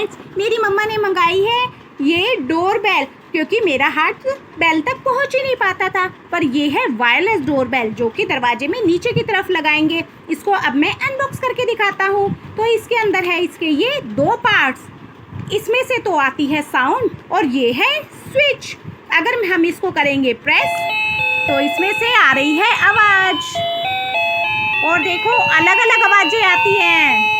Friends, मेरी मम्मा ने मंगाई है ये डोर बेल, क्योंकि मेरा हाथ बेल तक पहुंच ही नहीं पाता था। पर ये है वायरलेस डोर बेल जो कि दरवाजे में नीचे की तरफ लगाएंगे। इसको अब मैं अनबॉक्स करके दिखाता हूँ। तो इसके अंदर है इसके ये 2 पार्ट्स। इसमें से तो आती है साउंड और ये है स्विच। अगर हम इसको करेंगे प्रेस तो इसमें से आ रही है आवाज़। और देखो अलग अलग आवाज़ें आती हैं।